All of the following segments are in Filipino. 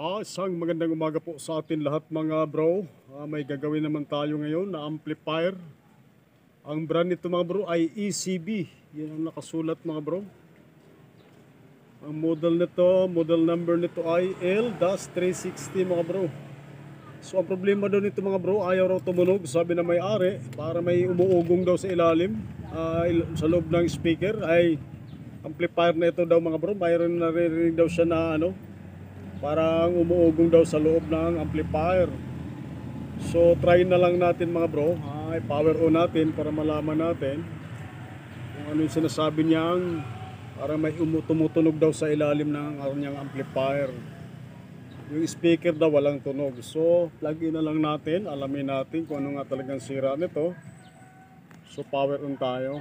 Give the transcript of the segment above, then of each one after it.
Isang magandang umaga po sa atin lahat mga bro. May gagawin naman tayo ngayon na amplifier. Ang brand nito mga bro ay ECB. Yan ang nakasulat mga bro. Ang model number nito ay L-360 mga bro. So ang problema daw nito mga bro, ayaw raw tumunog. Sabi na may-ari, para may umuugong daw sa ilalim, sa loob ng speaker ay amplifier na ito daw mga bro. Mayroon naririnig daw siya na parang umuugong daw sa loob ng amplifier. So try na lang natin mga bro. I-power on natin para malaman natin kung ano yung sinasabi niyang para may tumutunog daw sa ilalim ng kanyang amplifier. Yung speaker daw walang tunog. So plug in na lang natin. Alamin natin kung ano nga talagang sira nito. So power on tayo.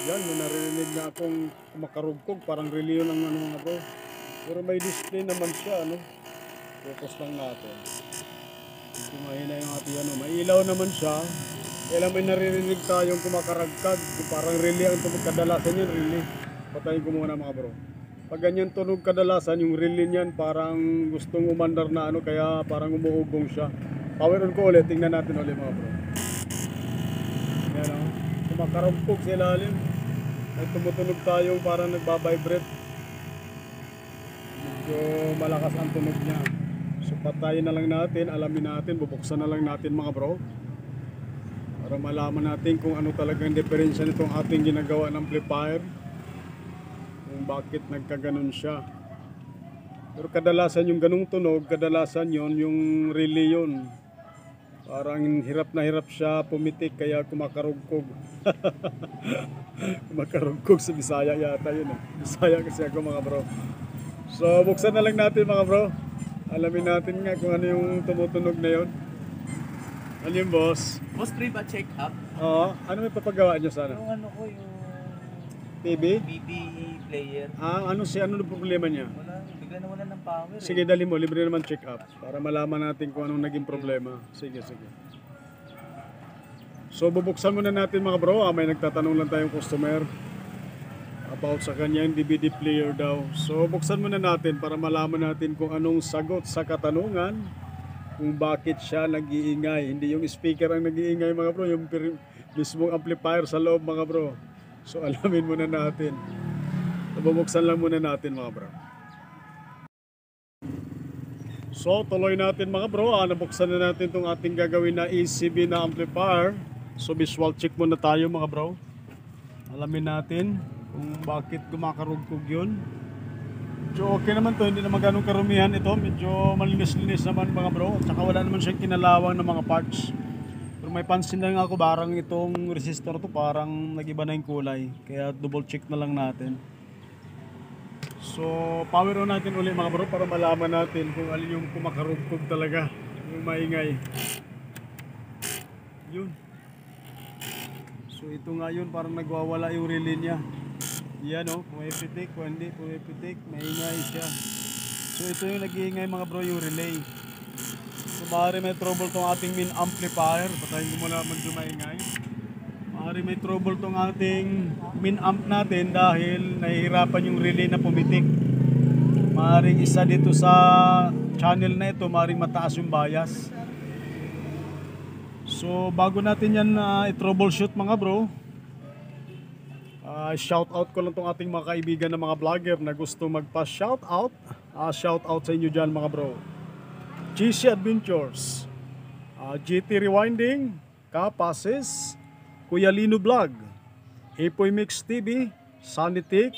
Yan, may naririnig na akong kumakarugkog. Parang relay ng mga bro. Pero may display naman siya, focus lang natin. Hindi mahina yung ating may ilaw naman siya. Kailan may naririnig tayong kumakaragkag, parang relay ang tunog, kadalasan yun relay. Patayin ko muna mga bro. Pag ganyan tunog kadalasan, yung relay niyan parang gustong umandar na kaya parang umuugong siya. Power on ko ulit, tingnan natin ulit mga bro. Yan kumakaragkog sa ilalim. May tumutunog tayong parang nagbabibrate. Medyo malakas ang tunog niya. So patayin na lang natin, alamin natin, bubuksan na lang natin mga bro para malaman natin kung ano talagang diferensya nitong ating ginagawa ng amplifier, kung bakit nagkaganon siya. Pero kadalasan yung ganung tunog, kadalasan yon yung relay yun. Parang hirap na hirap siya pumitik kaya kumakarugkog. Kumakarugkog sa Bisaya yata yun Bisaya kasi ako mga bro. So buksan na lang natin mga bro. Alamin natin nga kung ano yung tumutunog na yun. Ano yung boss? Boss, free ba check up? Oo. Ano may papagawa nyo sana? Yung yung TV? BB player. Ano yung problema niya? Bigla na wala ng power. Sige, dali mo. Libre naman check up. Para malaman natin kung anong naging problema. Sige. So bubuksan muna natin mga bro. May nagtatanong lang tayong customer about sa kanyang DVD player daw. So buksan muna natin para malaman natin kung anong sagot sa katanungan, kung bakit siya nag-iingay. Hindi yung speaker ang nag-iingay mga bro, yung mismong amplifier sa loob mga bro. So alamin muna natin. So bubuksan lang muna natin mga bro. So tuloy natin mga bro. Nabuksan na natin itong ating gagawin na ECB na amplifier. So visual check muna tayo mga bro. Alamin natin kung bakit kumakarugkog yun. Medyo okay naman to, hindi naman ganun karumihan ito. Medyo malinis-linis naman mga bro. At saka wala naman siyang kinalawang ng mga parts. Pero may pansin lang ako, parang itong resistor to parang nag-iba na yung kulay. Kaya double check na lang natin. So power on natin ulit mga bro para malaman natin kung alin yung kumakarugkog talaga, yung maingay. Yun. So ito nga yun, parang nagwawala yung relay niya. Yan pumipitik, kung hindi pumipitik, maingay siya. So ito yung nag-iingay mga bro, yung relay. So maaari may trouble tong ating min amplifier. Patayin ko muna medyo maingay. Maaari may trouble tong ating min amp natin dahil nahihirapan yung relay na pumitik. Maaaring isa dito sa channel na ito, maaaring mataas yung bias. So bago natin yan i-troubleshoot mga bro, shout out ko lang tong ating mga kaibigan na mga vlogger na gusto magpa-shout out. Shout out sa inyo dyan mga bro. GC Adventures, GT Rewinding, Kapasis, Kuya Lino Vlog, Epoy Mix TV, Sanitic,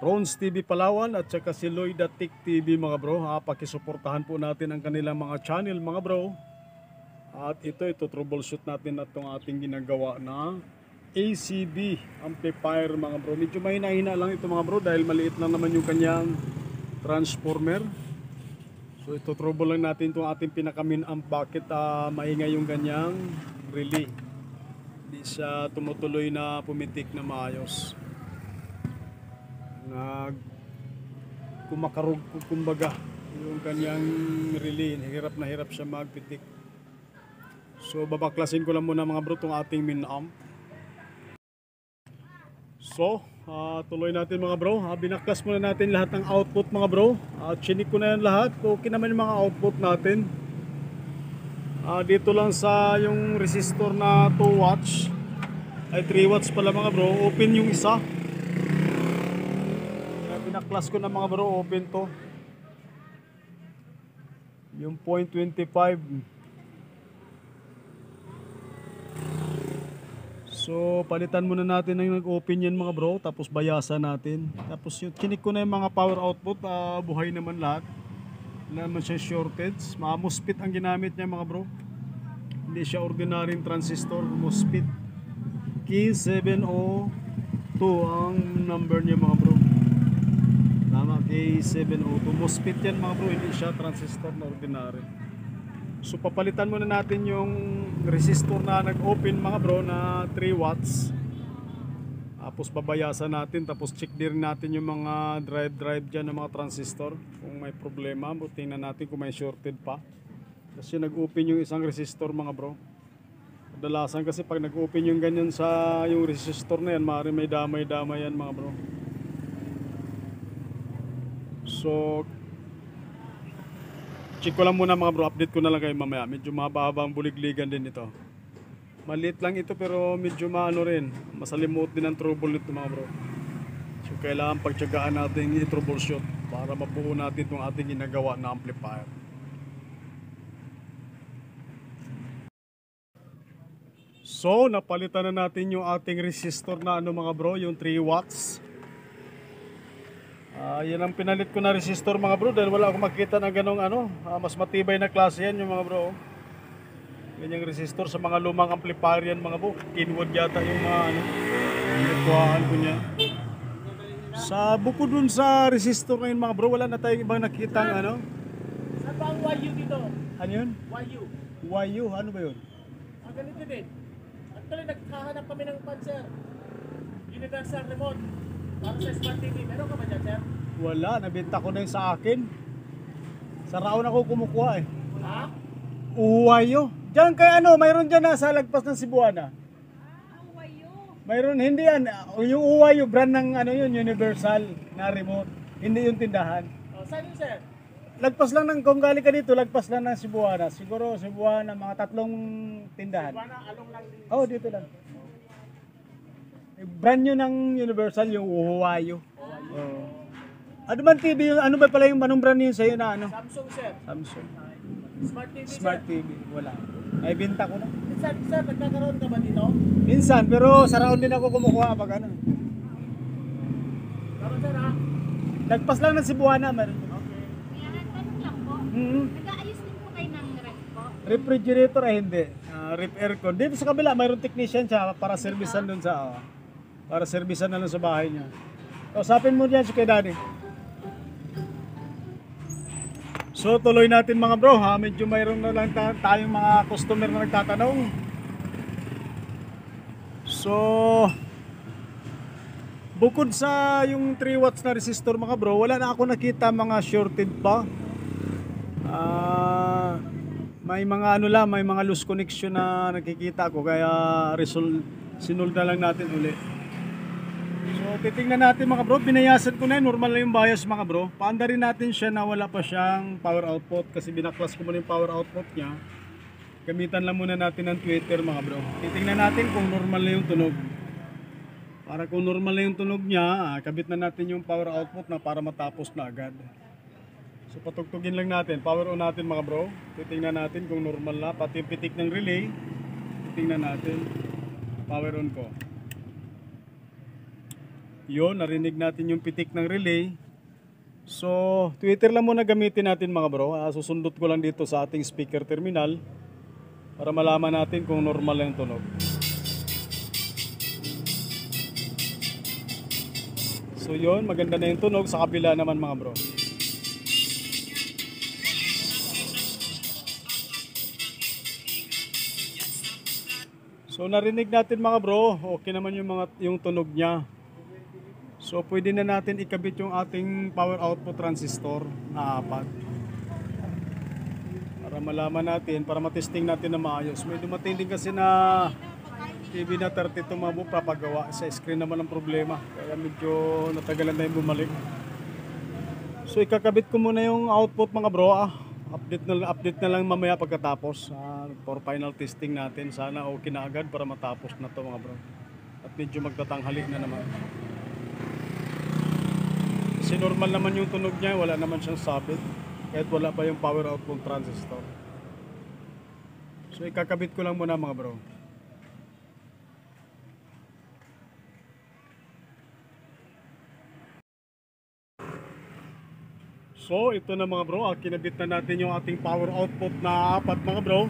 Rons TV Palawan at saka si Lloyd Tik TV mga bro. Pakisuportahan po natin ang kanilang mga channel mga bro. At ito troubleshoot natin na itong ating ginagawa na ACB amplifier mga bro. Medyo mahina-hina lang ito mga bro dahil maliit lang naman yung kanyang transformer. So ito trouble lang natin itong ating pinaka-min amp. Bakit maingay yung kanyang relay. Hindi siya tumutuloy na pumitik na maayos. Kumakarugkog kumbaga yung kanyang relay. Hirap na hirap siya magpitik. So babaklasin ko lang muna mga bro itong ating min amp. Tuloy natin mga bro. Binaklas muna natin lahat ng output mga bro. Chinik ko na yan lahat. Okay naman yung mga output natin. Dito lang sa yung resistor na 2 watts. Ay 3 watts pala mga bro. Open yung isa. Binaklas ko na mga bro. Open to. Yung 0.25. So palitan muna natin ng nag-open yan mga bro. Tapos bayasan natin. Tapos yung chinik ko na yung mga power output. Buhay naman lahat. Wala naman siya shortage. Mga MOSFET ang ginamit niya mga bro. Hindi siya ordinary transistor. MOSFET K702 ang number niya mga bro. Tama, K702 MOSFET yan mga bro. Hindi siya transistor na ordinary. So papalitan muna natin yung resistor na nag-open mga bro na 3 watts. Tapos babayasan natin, tapos check din natin yung mga drive dyan ng mga transistor kung may problema. Tingnan natin kung may shorted pa. Kasi nag-open yung isang resistor mga bro. Kadalasan kasi pag nag-open yung ganyan sa yung resistor na yan, maaari may damay-damay yan mga bro. So check ko lang muna mga bro, update ko na lang kayo mamaya. Medyo mahaba ang buligligan din ito. Maliit lang ito pero medyo maano rin. Masalimuot din ang trouble nito mga bro. So kailangan pagtyagaan natin i-troubleshoot para mabuo natin itong ating ginagawa na amplifier. So napalitan na natin yung ating resistor na ano mga bro, yung 3 watts. Yan ang pinalit ko na resistor mga bro dahil wala akong makita na ganong ano, mas matibay na klase yan yung mga bro. Ganyang resistor sa mga lumang amplifier yan mga bro. Kinwood yata yung mga ano, nagkuhaan ko niya. Sa buko dun sa resistor ngayon mga bro, wala na tayong ibang nakitang ano. Saan ba ang YU dito? Ano yun? YU. YU, ano ba yun? Ganito din. Actually, naghahanap kami ng pan, sir. Universal remote. Para sa Smart TV. Meron ka ba dyan, sir? Wala, nabenta ko na yung sa akin. Sa Raon ako kumukuha eh. Ha? YU. Diyan kay ano, mayroon dyan na sa lagpas ng Cebuana. Mayroon, hindi yan. Yung YU, brand ng ano yun, Universal na remote. Hindi yung tindahan. Oh, saan yun, sir? Lagpas lang ng, kung galing ka dito, lagpas lang ng Cebuana. Siguro Cebuana, mga 3 tindahan. Buwana, along lang din. Oh, dito lang. Brand nyo ng Universal, yung YU. Oh. Ano man TV, ano ba pala yung anong brand yun sa'yo na ano? Samsung, sir. Samsung. Smart TV, Smart sir. TV, wala. Ay, binta ko na. Sir, nagkakaroon ka ba dito? Minsan, pero sa Raon din ako kumukuha pag ano. Karoon, sir, ha? Lagpas lang ng Cebuana, meron. Okay. Yan, tanong lang po. Nag-aayos din po kayo ng ref po? Refrigerator ay hindi. Ref aircon. Dito sa kabila, mayroon technician siya para servisan dun sa para servisan na lang sa bahay niya. Usapin mo diyan si kay Daddy. So tuloy natin mga bro ha. Medyo mayroon na lang tayong mga customer na nagtatanong. So bukod sa yung 3 watts na resistor mga bro, wala na ako nakita mga shorted pa. May mga ano lang, may mga loose connection na nakikita ko kaya sinulda lang natin uli. So titingnan natin mga bro, binayasan ko na yun, normal na yung bias mga bro. Paanda rin natin siya na wala pa siyang power output kasi binaklas ko muna yung power output niya. Gamitan lang muna natin ng tweeter mga bro. Titingnan natin kung normal na yung tunog. Para kung normal na yung tunog niya, kabit na natin yung power output na para matapos na agad. So patugtugin lang natin, power on natin mga bro. Titingnan natin kung normal na, pati yung pitik ng relay. Titingnan natin, power on ko. Yun, narinig natin yung pitik ng relay. So tweeter lang muna gamitin natin mga bro. Susundot ko lang dito sa ating speaker terminal para malaman natin kung normal na yung tunog. So yun, maganda na yung tunog. Sa kabila naman mga bro. So narinig natin mga bro, okay naman yung tunog niya. So pwede na natin ikabit yung ating power output transistor na 4. Para malaman natin, para matesting natin na maayos. May dumating din kasi na TV na 32 mga bro, papagawa. Sa screen naman ang problema. Kaya medyo natagalan na yung bumalik. So ikakabit ko muna yung output mga bro. Update na lang mamaya pagkatapos. For final testing natin. Sana okay na agad para matapos na to mga bro. At medyo magtatanghali na naman. Kasi normal naman yung tunog niya. Wala naman siyang sabit. Kahit wala pa yung power output transistor. So ikakabit ko lang muna mga bro. So ito na mga bro, kinabit na natin yung ating power output na 4 mga bro.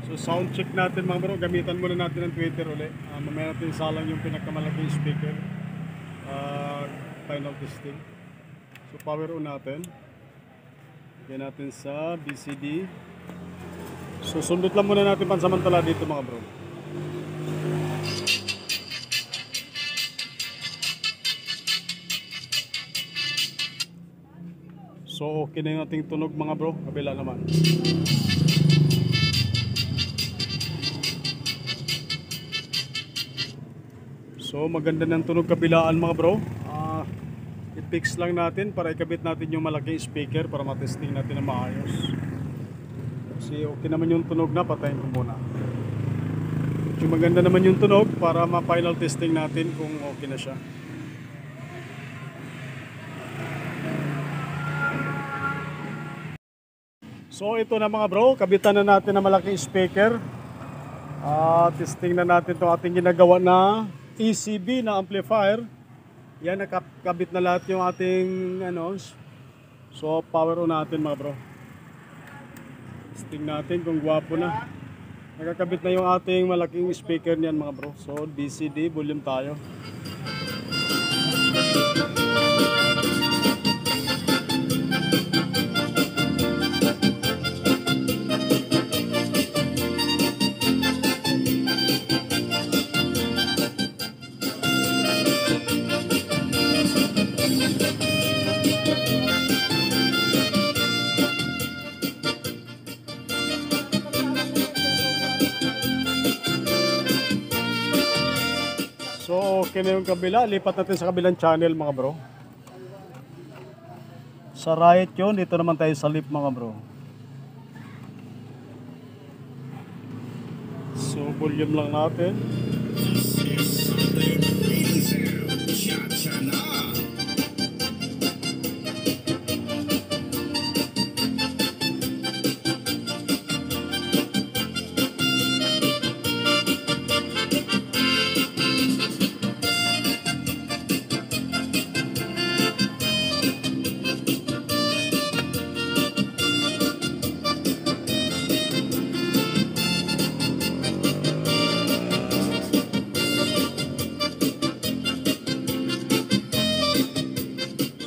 So sound check natin mga bro, gamitan muna natin ng tweeter ulit. Mamaya natin salang yung pinakamalaking speaker. Final testing. So power on natin. Lagyan natin sa BCD. So sundot lang muna natin pansamantala dito mga bro. So okay na yung ating tunog mga bro, kabila naman. So maganda ng tunog kabilaan mga bro. I-fix lang natin para ikabit natin yung malaking speaker para matesting natin na maayos. Kasi okay naman yung tunog na, patayin ko muna. Medyo maganda naman yung tunog para ma-final testing natin kung okay na siya. So ito na mga bro, kabitan na natin na malaking speaker. Testing na natin itong ating ginagawa na ECB na amplifier. Yan, nakakabit na lahat yung ating so power on natin mga bro. Testing natin kung gwapo na. Nakakabit na yung ating malaking speaker niyan mga bro. So BCD, volume tayo. So okay na yung kabila, lipat natin sa kabilang channel mga bro. Sa right yun, dito naman tayo sa left mga bro. So volume lang natin.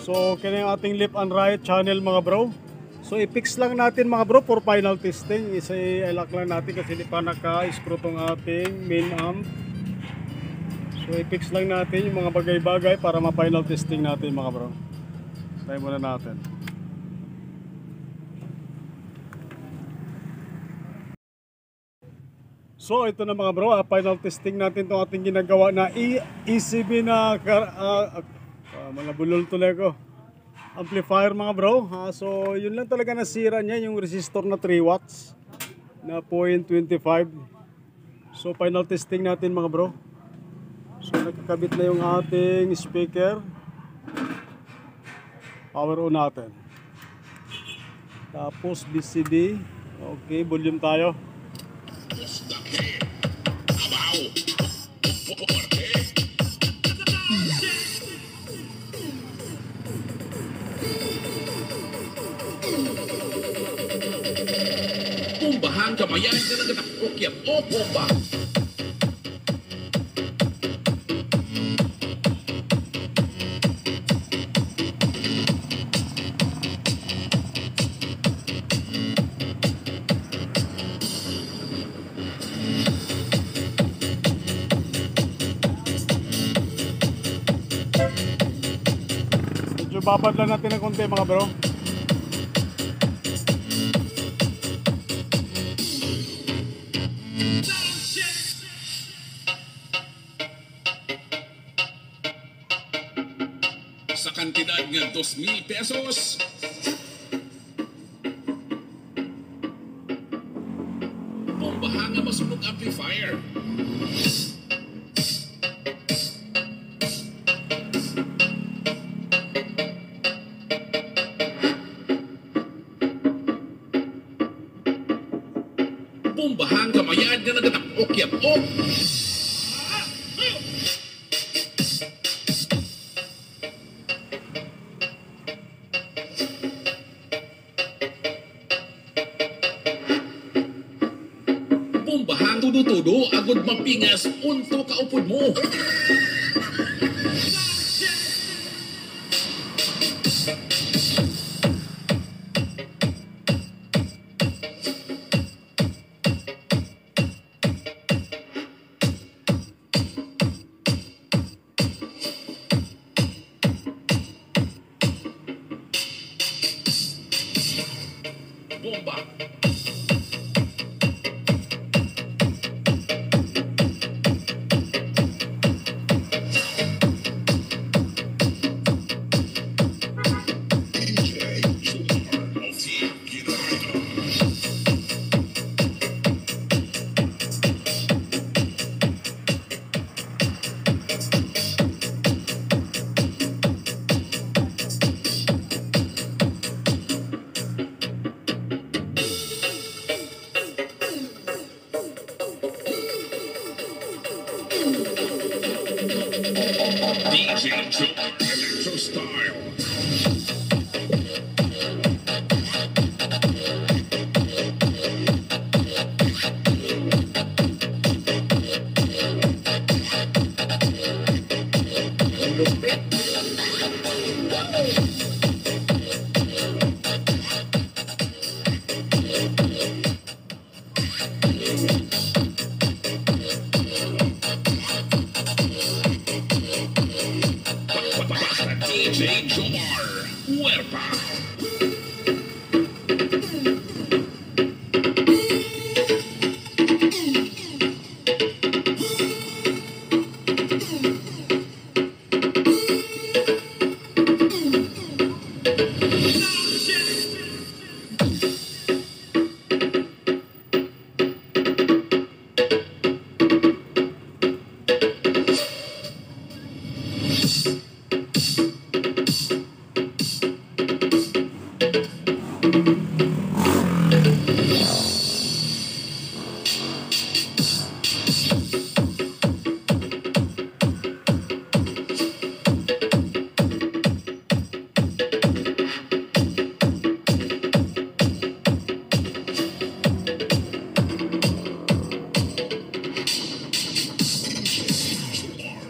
So okay na yung ating left and right channel mga bro. So i-fix lang natin mga bro for final testing. I-lock lang natin kasi hindi pa naka-screw tong ating main amp. So i-fix lang natin yung mga bagay-bagay para ma-final testing natin mga bro. Tayo muna natin. So ito na mga bro, final testing natin itong ating ginagawa na ECB na mga bulol tuloy ko amplifier mga bro. So yun lang talaga nasira niya, yung resistor na 3 watts na 0.25. So final testing natin mga bro. So nakakabit na yung ating speaker. Power on natin. Tapos BCD. Okay, volume tayo. Pumbahan kamayan ka na kataprokyat o pumba. Medyo babad lang natin ng konti mga bro. 200,000 pesos. Bombaha nga masunog amplifier. Bombahan kamayan nga nagatak-ok-ok. Bombahan tudo-tudo agud mapingas unto kaupod mo. Bomba. DJ Joker Electro Style. Basta DJ Jomar Huerta.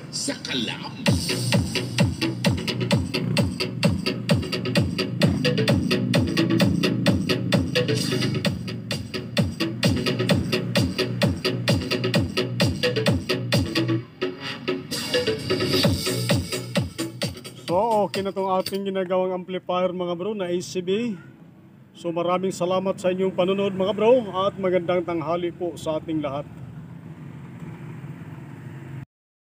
Sa kalam. So, okay na itong ating ginagawang amplifier mga bro na ACB. So, maraming salamat sa inyong panonood mga bro at magandang tanghali po sa ating lahat.